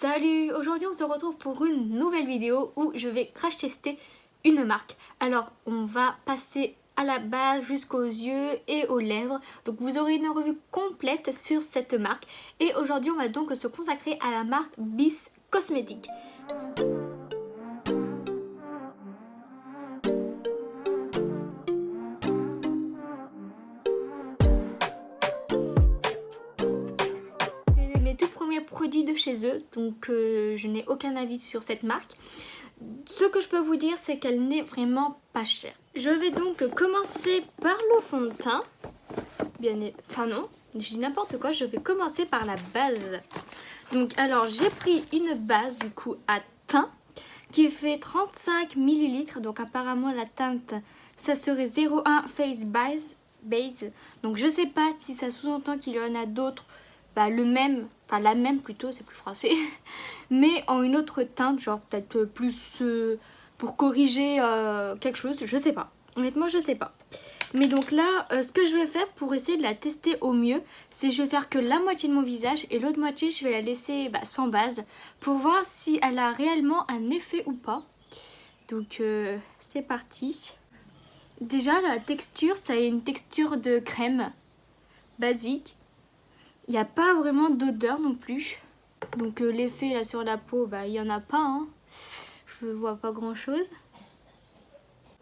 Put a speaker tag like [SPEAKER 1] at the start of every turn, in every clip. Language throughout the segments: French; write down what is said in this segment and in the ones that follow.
[SPEAKER 1] Salut! Aujourd'hui on se retrouve pour une nouvelle vidéo où je vais crash tester une marque. Alors on va passer à la base jusqu'aux yeux et aux lèvres. Donc vous aurez une revue complète sur cette marque. Et aujourd'hui on va donc se consacrer à la marque Bis Cosmetics. Mes tout premiers produits de chez eux, donc je n'ai aucun avis sur cette marque. Ce que je peux vous dire, c'est qu'elle n'est vraiment pas chère. Je vais donc commencer par le fond de teint. Enfin non, je dis n'importe quoi, je vais commencer par la base. Donc alors j'ai pris une base du coup à teint qui fait 35 ml. Donc apparemment la teinte ça serait 01 Face Base. Donc je sais pas si ça sous-entend qu'il y en a d'autres. Le même, enfin la même plutôt, c'est plus français, mais en une autre teinte, genre peut-être plus pour corriger quelque chose, je sais pas. Honnêtement, je sais pas. Mais donc là, ce que je vais faire pour essayer de la tester au mieux, c'est je vais faire que la moitié de mon visage et l'autre moitié, je vais la laisser sans base pour voir si elle a réellement un effet ou pas. Donc c'est parti. Déjà, la texture, ça a une texture de crème basique. Il n'y a pas vraiment d'odeur non plus. Donc l'effet là sur la peau, il n'y en a pas. Hein. Je vois pas grand chose.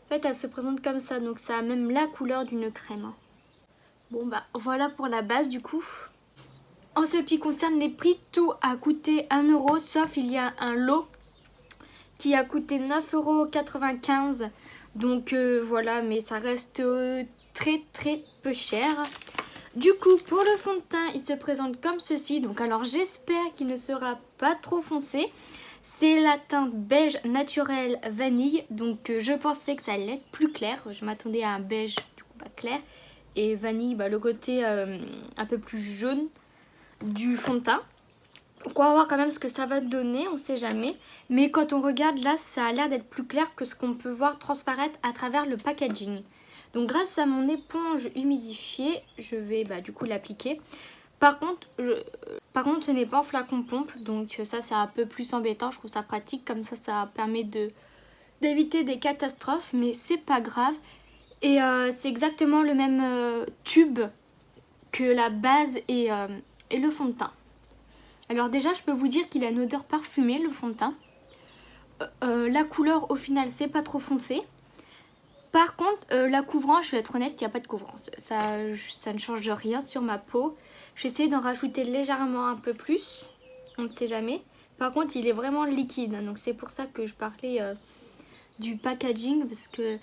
[SPEAKER 1] En fait, elle se présente comme ça. Donc ça a même la couleur d'une crème. Bon voilà pour la base du coup. En ce qui concerne les prix, tout a coûté 1 €. Sauf il y a un lot qui a coûté 9,95 €. Donc voilà, mais ça reste très peu cher. Du coup, pour le fond de teint, il se présente comme ceci. Donc alors j'espère qu'il ne sera pas trop foncé. C'est la teinte beige naturel vanille. Donc je pensais que ça allait être plus clair. Je m'attendais à un beige du coup pas clair. Et vanille, le côté un peu plus jaune du fond de teint. Donc on va voir quand même ce que ça va donner, on sait jamais. Mais quand on regarde là, ça a l'air d'être plus clair que ce qu'on peut voir transparaître à travers le packaging. Donc grâce à mon éponge humidifiée, je vais du coup l'appliquer. Par contre, ce n'est pas en flacon pompe, donc ça c'est un peu plus embêtant. Je trouve ça pratique, comme ça permet d'éviter des catastrophes, mais c'est pas grave. Et c'est exactement le même tube que la base et le fond de teint. Alors déjà, je peux vous dire qu'il a une odeur parfumée, le fond de teint. La couleur au final, c'est pas trop foncé. Par contre, la couvrance, je vais être honnête, il n'y a pas de couvrance. Ça ne change rien sur ma peau. J'ai essayé d'en rajouter légèrement un peu plus. On ne sait jamais. Par contre, il est vraiment liquide. Donc c'est pour ça que je parlais du packaging. Parce que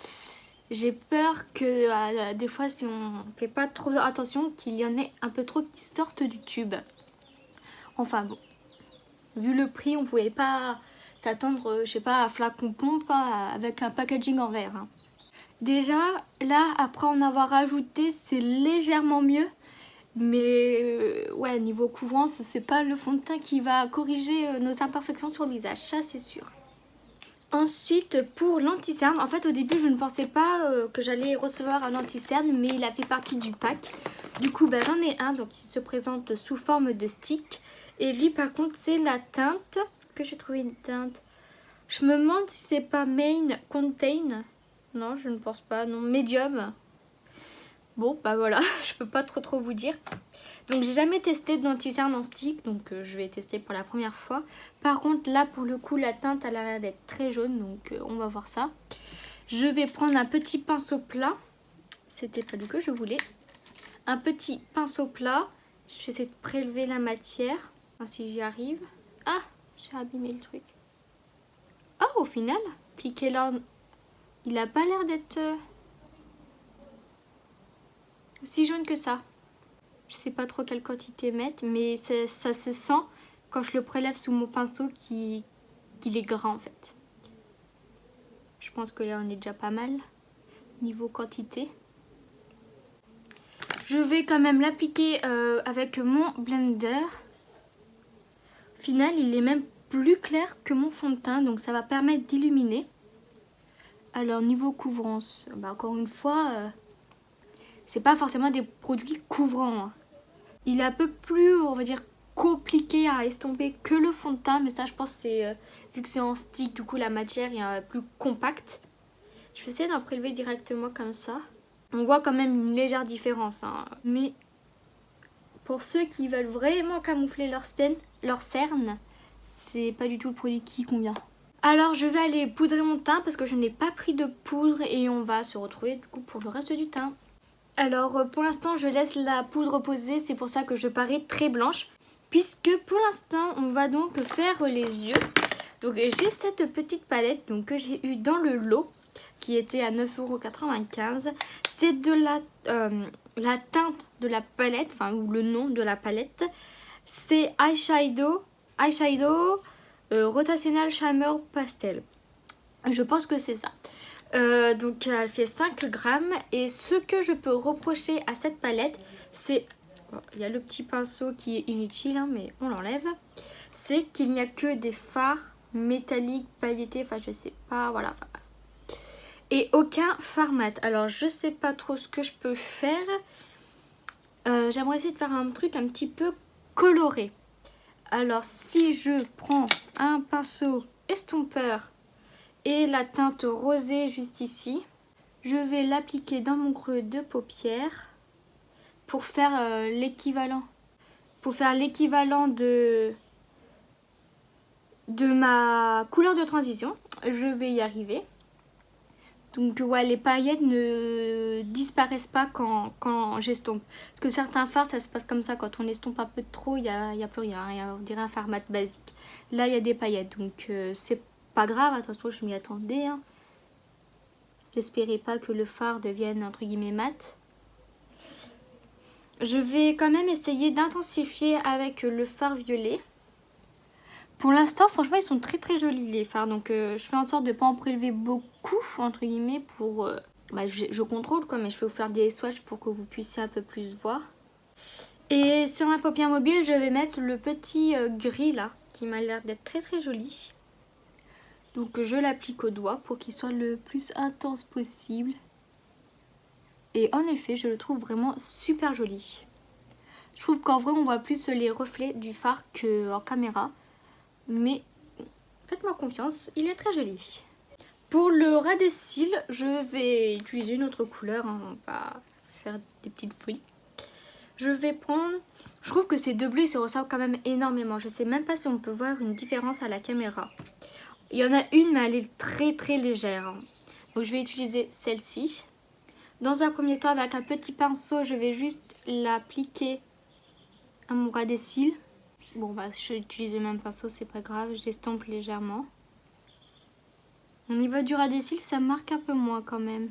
[SPEAKER 1] j'ai peur que des fois, si on ne fait pas trop attention, qu'il y en ait un peu trop qui sortent du tube. Enfin bon. Vu le prix, on ne pouvait pas s'attendre, je sais pas, à un flacon pompe avec un packaging en verre. Hein. Déjà, là, après en avoir rajouté, c'est légèrement mieux. Mais ouais, niveau couvrance, c'est pas le fond de teint qui va corriger nos imperfections sur le visage, ça c'est sûr. Ensuite, pour l'anti-cerne, en fait au début je ne pensais pas que j'allais recevoir un anti-cerne, mais il a fait partie du pack. Du coup, j'en ai un, donc il se présente sous forme de stick. Et lui par contre, c'est la teinte, que j'ai trouvé une teinte. Je me demande si c'est pas Main Contain. Non, je ne pense pas. Non, médium. Bon, voilà, je peux pas trop vous dire. Donc, j'ai jamais testé d'anti-cerne en stick, donc je vais tester pour la première fois. Par contre, là, pour le coup, la teinte, elle a l'air d'être très jaune, donc on va voir ça. Je vais prendre un petit pinceau plat. C'était pas du que je voulais. Un petit pinceau plat. Je vais essayer de prélever la matière. Enfin, si j'y arrive. Ah, j'ai abîmé le truc. Ah, au final, cliquez là. Il a pas l'air d'être si jaune que ça. Je sais pas trop quelle quantité mettre, mais ça se sent quand je le prélève sous mon pinceau qu'il est gras en fait. Je pense que là on est déjà pas mal niveau quantité. Je vais quand même l'appliquer avec mon blender. Au final, il est même plus clair que mon fond de teint, donc ça va permettre d'illuminer. Alors niveau couvrance, encore une fois, c'est pas forcément des produits couvrants. Hein. Il est un peu plus, on va dire, compliqué à estomper que le fond de teint. Mais ça je pense que c'est vu que c'est en stick, du coup la matière est plus compacte. Je vais essayer d'en prélever directement comme ça. On voit quand même une légère différence, hein. Mais pour ceux qui veulent vraiment camoufler leur cerne, c'est pas du tout le produit qui convient. Alors je vais aller poudrer mon teint parce que je n'ai pas pris de poudre et on va se retrouver du coup pour le reste du teint. Alors pour l'instant je laisse la poudre reposer, c'est pour ça que je parais très blanche. Puisque pour l'instant on va donc faire les yeux. Donc j'ai cette petite palette donc, que j'ai eue dans le lot qui était à 9,95 €. C'est de la teinte de la palette, enfin ou le nom de la palette. C'est Eyeshadow Rotational Shimmer Pastel. Je pense que c'est ça. Donc elle fait 5 grammes. Et ce que je peux reprocher à cette palette, c'est... Il y a le petit pinceau qui est inutile, hein, mais on l'enlève. C'est qu'il n'y a que des fards métalliques, pailletés, enfin je sais pas, voilà. Enfin, et aucun fard mat. Alors je sais pas trop ce que je peux faire. J'aimerais essayer de faire un truc un petit peu coloré. Alors si je prends un pinceau estompeur et la teinte rosée juste ici, je vais l'appliquer dans mon creux de paupière pour faire l'équivalent. Pour faire l'équivalent de ma couleur de transition. Je vais y arriver. Donc ouais, les paillettes ne disparaissent pas quand j'estompe. Parce que certains fards, ça se passe comme ça. Quand on estompe un peu trop, il n'y a plus rien. On dirait un fard mat basique. Là, il y a des paillettes. Donc c'est pas grave. Attention, je m'y attendais. Hein. J'espérais pas que le fard devienne entre guillemets mat. Je vais quand même essayer d'intensifier avec le fard violet. Pour l'instant, franchement, ils sont très très jolis les fards. Donc je fais en sorte de ne pas en prélever beaucoup, entre guillemets, pour... je contrôle quoi, mais je vais vous faire des swatchs pour que vous puissiez un peu plus voir. Et sur ma paupière mobile, je vais mettre le petit gris là, qui m'a l'air d'être très très joli. Donc je l'applique au doigt pour qu'il soit le plus intense possible. Et en effet, je le trouve vraiment super joli. Je trouve qu'en vrai, on voit plus les reflets du fard qu'en caméra. Mais faites-moi confiance, il est très joli. Pour le ras des cils, je vais utiliser une autre couleur. Hein, on va faire des petites folies. Je vais prendre... Je trouve que ces deux bleus, ils se ressemblent quand même énormément. Je sais même pas si on peut voir une différence à la caméra. Il y en a une, mais elle est très très légère. Hein. Donc je vais utiliser celle-ci. Dans un premier temps, avec un petit pinceau, je vais juste l'appliquer à mon ras des cils. Bon bah je vais utiliser le même pinceau, c'est pas grave, j'estompe légèrement. Au niveau du ras des cils, ça marque un peu moins quand même.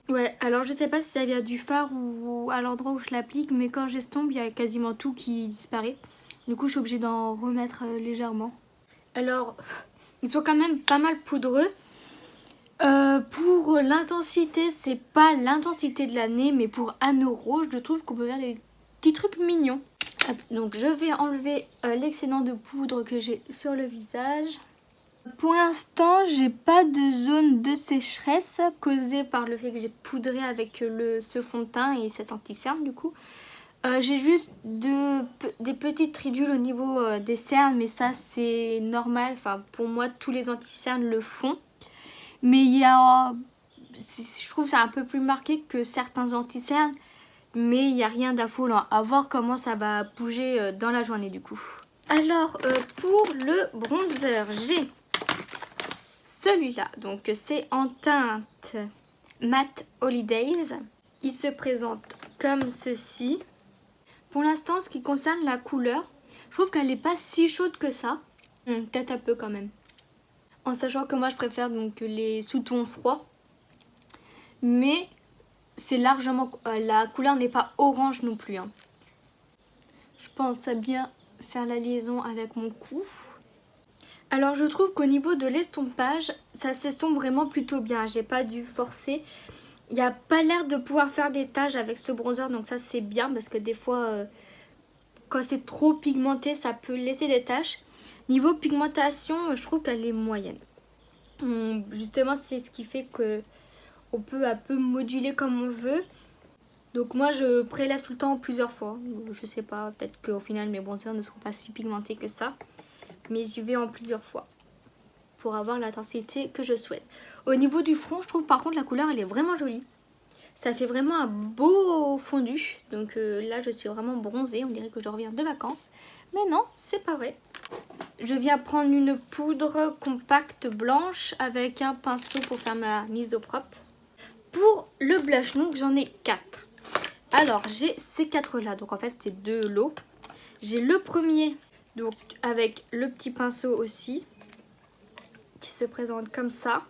[SPEAKER 1] Ouais, alors je sais pas si ça vient du fard ou à l'endroit où je l'applique, mais quand j'estompe, il y a quasiment tout qui disparaît. Du coup, je suis obligée d'en remettre légèrement. Alors, ils sont quand même pas mal poudreux. Pour l'intensité, c'est pas l'intensité de l'année, mais pour 1 €, je trouve qu'on peut faire des petits trucs mignons. Donc je vais enlever l'excédent de poudre que j'ai sur le visage. Pour l'instant, j'ai pas de zone de sécheresse causée par le fait que j'ai poudré avec ce fond de teint et cet anti-cerne du coup. J'ai juste des petites ridules au niveau des cernes, mais ça c'est normal. Enfin, pour moi, tous les anti-cernes le font. Mais il y a... Je trouve que c'est un peu plus marqué que certains anti-cernes. Mais il n'y a rien d'affolant. À voir comment ça va bouger dans la journée du coup. Alors pour le bronzer, j'ai celui-là. Donc c'est en teinte Matte Holidays. Il se présente comme ceci. Pour l'instant, ce qui concerne la couleur, je trouve qu'elle n'est pas si chaude que ça. Peut-être un peu quand même. En sachant que moi je préfère donc les sous-tons froids. Mais... c'est largement... la couleur n'est pas orange non plus. Hein. Je pense à bien faire la liaison avec mon cou. Alors je trouve qu'au niveau de l'estompage, ça s'estompe vraiment plutôt bien. J'ai pas dû forcer. Il n'y a pas l'air de pouvoir faire des taches avec ce bronzer. Donc ça c'est bien parce que des fois, quand c'est trop pigmenté, ça peut laisser des taches. Niveau pigmentation, je trouve qu'elle est moyenne. Justement, c'est ce qui fait que... on peut un peu moduler comme on veut. Donc moi je prélève tout le temps plusieurs fois. Je sais pas, peut-être qu'au final mes bronzers ne seront pas si pigmentés que ça. Mais j'y vais en plusieurs fois pour avoir l'intensité que je souhaite. Au niveau du front, je trouve par contre la couleur elle est vraiment jolie. Ça fait vraiment un beau fondu. Donc là je suis vraiment bronzée, on dirait que je reviens de vacances. Mais non, c'est pas vrai. Je viens prendre une poudre compacte blanche avec un pinceau pour faire ma mise au propre. Pour le blush, donc j'en ai 4. Alors j'ai ces 4 là, donc en fait c'est 2 lots. J'ai le premier, donc avec le petit pinceau aussi, qui se présente comme ça.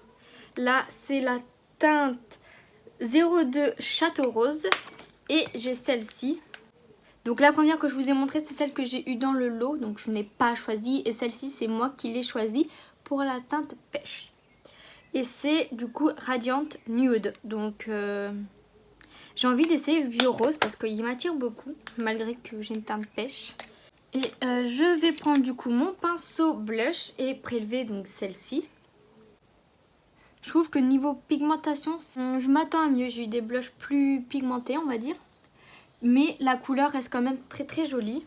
[SPEAKER 1] Là c'est la teinte 02 Château Rose. Et j'ai celle-ci. Donc la première que je vous ai montrée, c'est celle que j'ai eue dans le lot. Donc je n'ai pas choisi. Et celle-ci, c'est moi qui l'ai choisie pour la teinte pêche. Et c'est du coup Radiant Nude. Donc j'ai envie d'essayer le vieux rose parce qu'il m'attire beaucoup. Malgré que j'ai une teinte pêche. Et je vais prendre du coup mon pinceau blush et prélever donc celle-ci. Je trouve que niveau pigmentation, je m'attends à mieux. J'ai eu des blushs plus pigmentés, on va dire. Mais la couleur reste quand même très très jolie.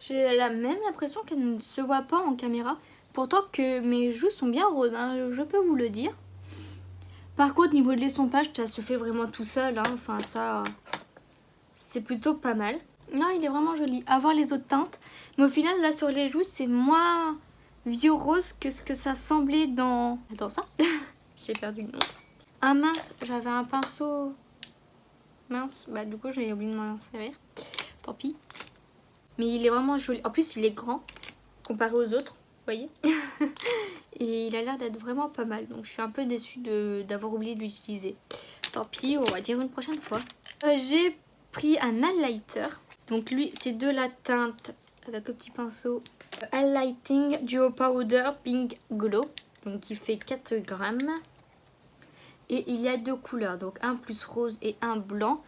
[SPEAKER 1] J'ai même l'impression qu'elle ne se voit pas en caméra. Pourtant que mes joues sont bien roses, hein, je peux vous le dire. Par contre, niveau de l'estompage, ça se fait vraiment tout seul. Hein. Enfin, ça, c'est plutôt pas mal. Non, il est vraiment joli. À voir les autres teintes. Mais au final, là, sur les joues, c'est moins vieux rose que ce que ça semblait dans... Attends, ça j'ai perdu le nom. Ah mince, j'avais un pinceau... Mince, bah du coup j'ai oublié de m'en servir. Tant pis. Mais il est vraiment joli. En plus il est grand comparé aux autres, vous voyez. Et il a l'air d'être vraiment pas mal. Donc je suis un peu déçue d'avoir oublié de l'utiliser. Tant pis, on va dire une prochaine fois. J'ai pris un highlighter. Donc lui c'est de la teinte avec le petit pinceau. Highlighting Duo Powder Pink Glow. Donc qui fait 4 grammes. Et il y a 2 couleurs, donc un plus rose et un blanc.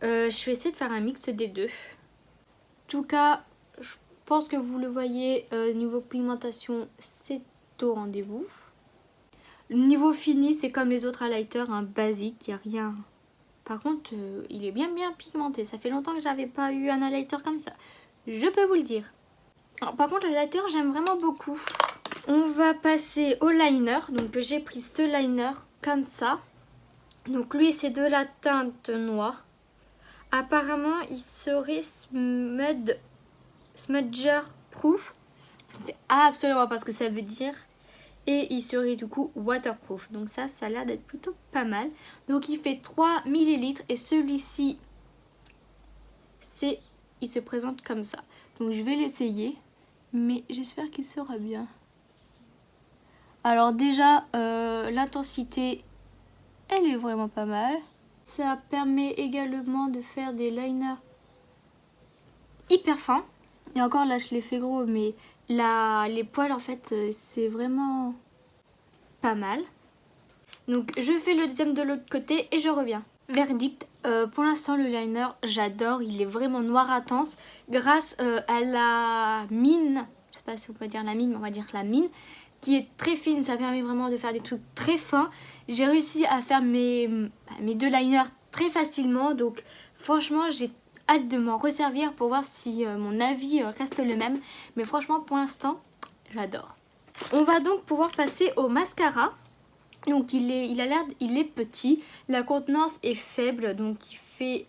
[SPEAKER 1] Je vais essayer de faire un mix des deux. En tout cas, je pense que vous le voyez, niveau pigmentation, c'est au rendez-vous. Niveau fini, c'est comme les autres highlighters, un basique, il n'y a rien. Par contre, il est bien pigmenté. Ça fait longtemps que j'avais pas eu un highlighter comme ça. Je peux vous le dire. Alors, par contre, le highlighter, j'aime vraiment beaucoup. On va passer au liner. Donc j'ai pris ce liner comme ça. Donc lui c'est de la teinte noire. Apparemment il serait smudger proof. Je ne sais absolument pas ce que ça veut dire. Et il serait du coup waterproof. Donc ça a l'air d'être plutôt pas mal. Donc il fait 3 ml et celui-ci il se présente comme ça. Donc je vais l'essayer. Mais j'espère qu'il sera bien. Alors déjà l'intensité elle est vraiment pas mal. Ça permet également de faire des liners hyper fins. Et encore là je l'ai fait gros mais les poils en fait c'est vraiment pas mal. Donc je fais le deuxième de l'autre côté et je reviens. Verdict, pour l'instant le liner j'adore, il est vraiment noir intense. Grâce à la mine, je sais pas si on peut dire la mine mais on va dire la mine, qui est très fine, ça permet vraiment de faire des trucs très fins. J'ai réussi à faire mes 2 liners très facilement, donc franchement j'ai hâte de m'en resservir pour voir si mon avis reste le même. Mais franchement pour l'instant j'adore. On va donc pouvoir passer au mascara. Donc il est petit, la contenance est faible, donc il fait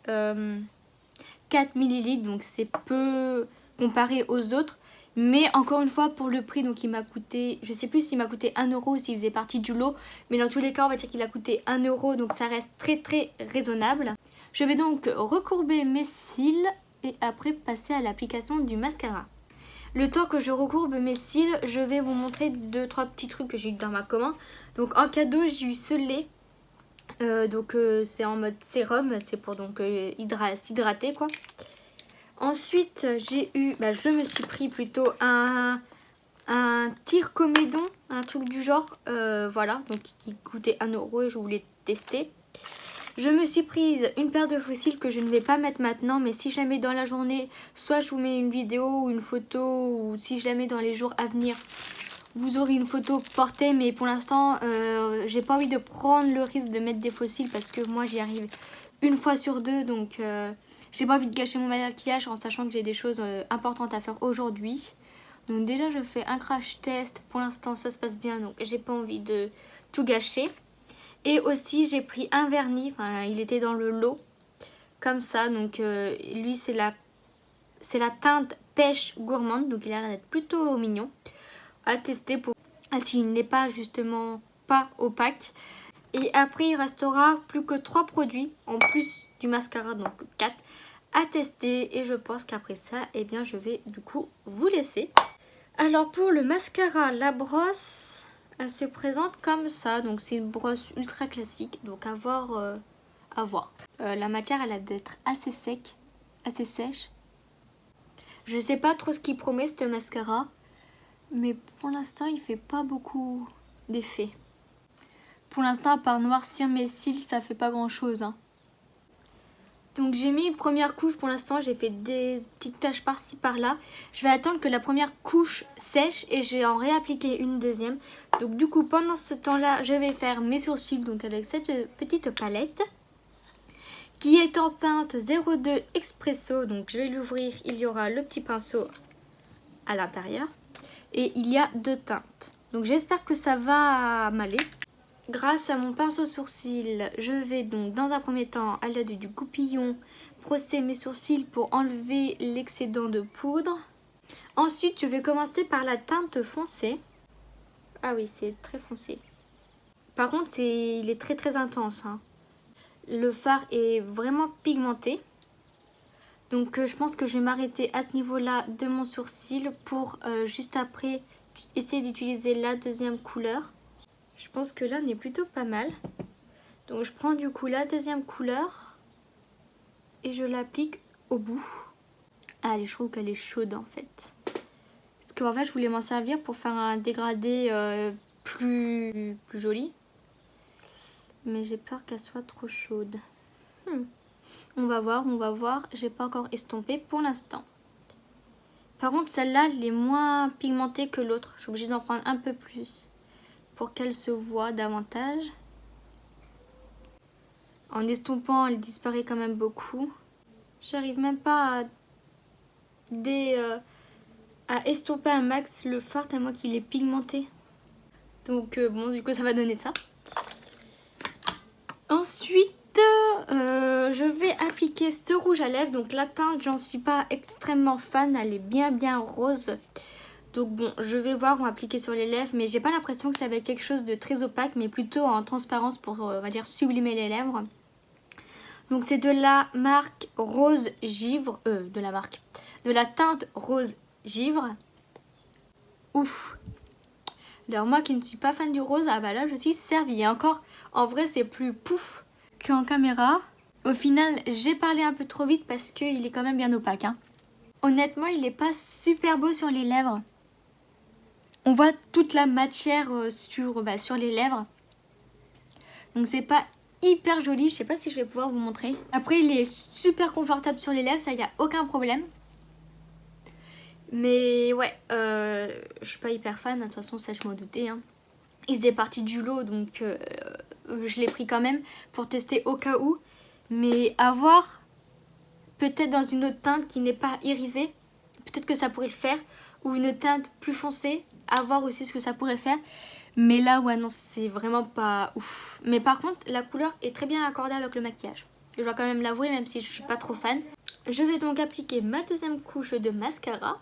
[SPEAKER 1] 4 ml, donc c'est peu comparé aux autres. Mais encore une fois pour le prix, donc il m'a coûté, je sais plus s'il m'a coûté 1 € ou s'il faisait partie du lot. Mais dans tous les cas on va dire qu'il a coûté 1 €, donc ça reste très raisonnable. Je vais donc recourber mes cils et après passer à l'application du mascara. Le temps que je recourbe mes cils, je vais vous montrer 2-3 petits trucs que j'ai eu dans ma commande. Donc en cadeau j'ai eu ce lait. C'est en mode sérum, c'est pour donc s'hydrater quoi. Ensuite, je me suis pris plutôt un tire-comédon, un truc du genre, voilà, donc qui coûtait 1 € et je voulais tester. Je me suis prise une paire de faux cils que je ne vais pas mettre maintenant, mais si jamais dans la journée, soit je vous mets une vidéo ou une photo, ou si jamais dans les jours à venir, vous aurez une photo portée, mais pour l'instant, j'ai pas envie de prendre le risque de mettre des faux cils parce que moi j'y arrive une fois sur deux, donc j'ai pas envie de gâcher mon maquillage en sachant que j'ai des choses importantes à faire aujourd'hui. Donc déjà je fais un crash test, pour l'instant ça se passe bien, donc j'ai pas envie de tout gâcher. Et aussi j'ai pris un vernis, enfin il était dans le lot, comme ça, donc lui c'est la teinte pêche gourmande, donc il a l'air d'être plutôt mignon à tester pour s'il n'est pas justement pas opaque. Et après il restera plus que 3 produits en plus du mascara, donc 4 à tester, et je pense qu'après ça, eh bien je vais du coup vous laisser. Alors pour le mascara, la brosse, elle se présente comme ça, donc c'est une brosse ultra classique, donc à voir. La matière elle a l'air d'être assez sec, assez sèche. Je sais pas trop ce qu'il promet ce mascara, mais pour l'instant il fait pas beaucoup d'effet. Pour l'instant, à part noircir mes cils, ça fait pas grand chose, hein. Donc j'ai mis une première couche pour l'instant, j'ai fait des petites taches par-ci par-là. Je vais attendre que la première couche sèche et je vais en réappliquer une deuxième. Donc du coup pendant ce temps-là, je vais faire mes sourcils donc avec cette petite palette qui est en teinte 02 Expresso. Donc je vais l'ouvrir, il y aura le petit pinceau à l'intérieur et il y a 2 teintes. Donc j'espère que ça va m'aller. Grâce à mon pinceau sourcil, je vais donc dans un premier temps à l'aide du goupillon brosser mes sourcils pour enlever l'excédent de poudre. Ensuite, je vais commencer par la teinte foncée. Ah oui, c'est très foncé. Par contre, il est très très intense, hein. Le fard est vraiment pigmenté. Donc je pense que je vais m'arrêter à ce niveau-là de mon sourcil pour juste après essayer d'utiliser la deuxième couleur. Je pense que là on est plutôt pas mal. Donc je prends du coup la deuxième couleur et je l'applique au bout. Allez, je trouve qu'elle est chaude en fait. Parce qu'en fait je voulais m'en servir pour faire un dégradé plus joli. Mais j'ai peur qu'elle soit trop chaude. On va voir. J'ai pas encore estompé pour l'instant. Par contre celle-là elle est moins pigmentée que l'autre. Je suis obligée d'en prendre un peu plus pour qu'elle se voit davantage. En estompant, elle disparaît quand même beaucoup. J'arrive même pas à estomper un max le fard tellement qu'il est pigmenté. Donc bon, du coup ça va donner ça. Ensuite, je vais appliquer ce rouge à lèvres. Donc la teinte, j'en suis pas extrêmement fan. Elle est bien rose. Donc bon, je vais voir, on va appliquer sur les lèvres, mais j'ai pas l'impression que ça va être quelque chose de très opaque, mais plutôt en transparence pour, on va dire, sublimer les lèvres. Donc c'est de la marque Rose Givre, de la teinte Rose Givre. Ouf. Alors moi qui ne suis pas fan du rose, ah bah là je suis servie. Et encore, en vrai c'est plus pouf qu'en caméra. Au final, j'ai parlé un peu trop vite parce qu'il est quand même bien opaque, hein. Honnêtement, il n'est pas super beau sur les lèvres. On voit toute la matière sur les lèvres. Donc c'est pas hyper joli. Je sais pas si je vais pouvoir vous montrer. Après il est super confortable sur les lèvres. Ça, il n'y a aucun problème. Mais ouais, je suis pas hyper fan. De toute façon ça je m'en doutais, hein. Il faisait partie du lot. Donc je l'ai pris quand même pour tester au cas où. Mais à voir, peut-être dans une autre teinte qui n'est pas irisée. Peut-être que ça pourrait le faire. Ou une teinte plus foncée. À voir aussi ce que ça pourrait faire. Mais là, ouais, non, c'est vraiment pas ouf. Mais par contre, la couleur est très bien accordée avec le maquillage. Je dois quand même l'avouer, même si je suis pas trop fan. Je vais donc appliquer ma deuxième couche de mascara.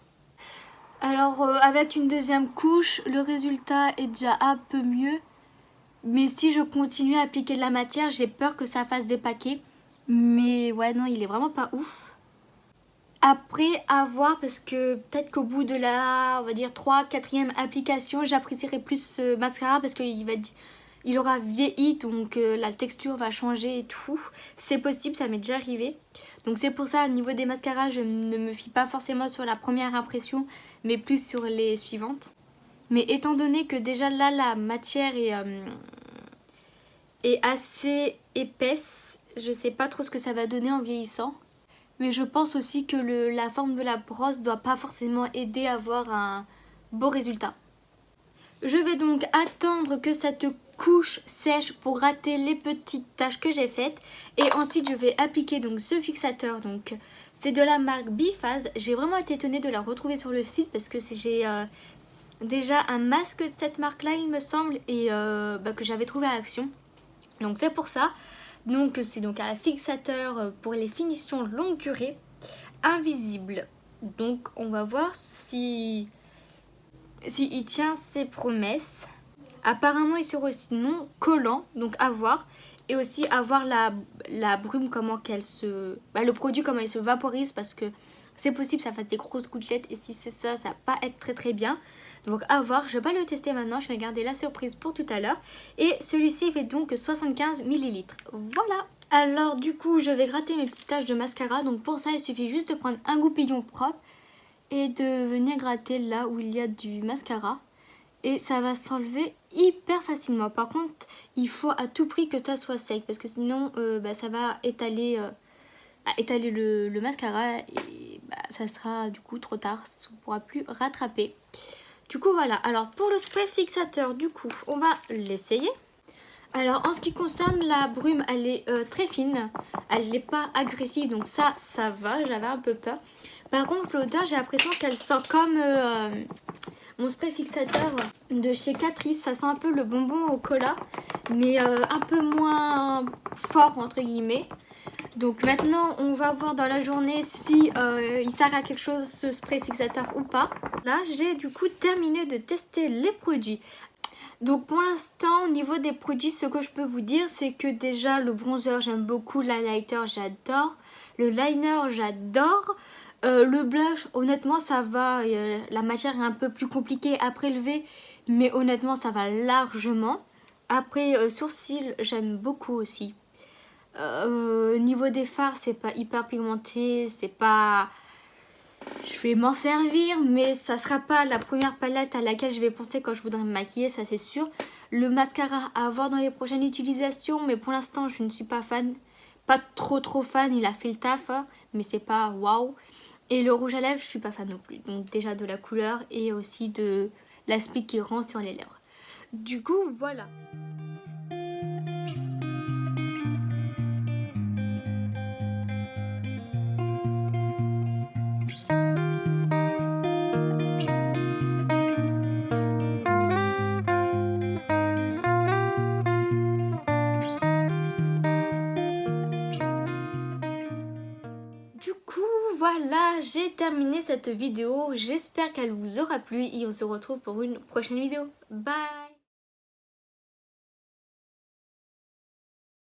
[SPEAKER 1] Alors, avec une deuxième couche, le résultat est déjà un peu mieux. Mais si je continue à appliquer de la matière, j'ai peur que ça fasse dépaquer. Mais ouais, non, il est vraiment pas ouf. Après, à voir, parce que peut-être qu'au bout de la, on va dire, 3-4e application, j'apprécierai plus ce mascara parce qu'il aura vieilli, donc la texture va changer et tout. C'est possible, ça m'est déjà arrivé. Donc c'est pour ça, au niveau des mascaras, je ne me fie pas forcément sur la première impression, mais plus sur les suivantes. Mais étant donné que déjà là, la matière est assez épaisse, je sais pas trop ce que ça va donner en vieillissant. Mais je pense aussi que la forme de la brosse doit pas forcément aider à avoir un beau résultat. Je vais donc attendre que cette couche sèche pour gratter les petites taches que j'ai faites. Et ensuite je vais appliquer donc ce fixateur. Donc c'est de la marque Biphase. J'ai vraiment été étonnée de la retrouver sur le site parce que j'ai déjà un masque de cette marque là il me semble, et que j'avais trouvé à Action. Donc c'est pour ça. Donc c'est donc un fixateur pour les finitions longue durée, invisible. Donc on va voir si il tient ses promesses. Apparemment il sera aussi non collant, donc à voir. Et aussi à voir la brume, comment qu'elle se... le produit, comment il se vaporise, parce que c'est possible que ça fasse des grosses gouttelettes. Et si c'est ça, ça va pas être très très bien. Donc à voir, je vais pas le tester maintenant, je vais garder la surprise pour tout à l'heure. Et celui-ci fait donc 75 ml. Voilà. Alors du coup, je vais gratter mes petites taches de mascara. Donc pour ça, il suffit juste de prendre un goupillon propre et de venir gratter là où il y a du mascara. Et ça va s'enlever hyper facilement. Par contre, il faut à tout prix que ça soit sec, parce que sinon ça va étaler le mascara, et ça sera du coup trop tard, on ne pourra plus rattraper. Du coup voilà, alors pour le spray fixateur, du coup on va l'essayer. Alors en ce qui concerne la brume, elle est très fine, elle n'est pas agressive, donc ça va, j'avais un peu peur. Par contre l'odeur, j'ai l'impression qu'elle sent comme mon spray fixateur de chez Catrice. Ça sent un peu le bonbon au cola, mais un peu moins fort entre guillemets. Donc maintenant on va voir dans la journée si il sert à quelque chose ce spray fixateur ou pas. Là j'ai du coup terminé de tester les produits. Donc pour l'instant au niveau des produits, ce que je peux vous dire c'est que déjà le bronzer j'aime beaucoup, l'highlighter j'adore, le liner j'adore. Le blush, honnêtement ça va, la matière est un peu plus compliquée à prélever, mais honnêtement ça va largement. Après sourcils, j'aime beaucoup aussi. Niveau des fards, c'est pas hyper pigmenté, c'est pas... Je vais m'en servir, mais ça sera pas la première palette à laquelle je vais penser quand je voudrais me maquiller, ça c'est sûr. Le mascara à avoir dans les prochaines utilisations, mais pour l'instant je ne suis pas fan. Pas trop fan, il a fait le taf, hein, mais c'est pas waouh. Et le rouge à lèvres, je suis pas fan non plus. Donc déjà de la couleur et aussi de l'aspect qui rend sur les lèvres. Du coup, voilà. Du coup, voilà, j'ai terminé cette vidéo. J'espère qu'elle vous aura plu et on se retrouve pour une prochaine vidéo. Bye!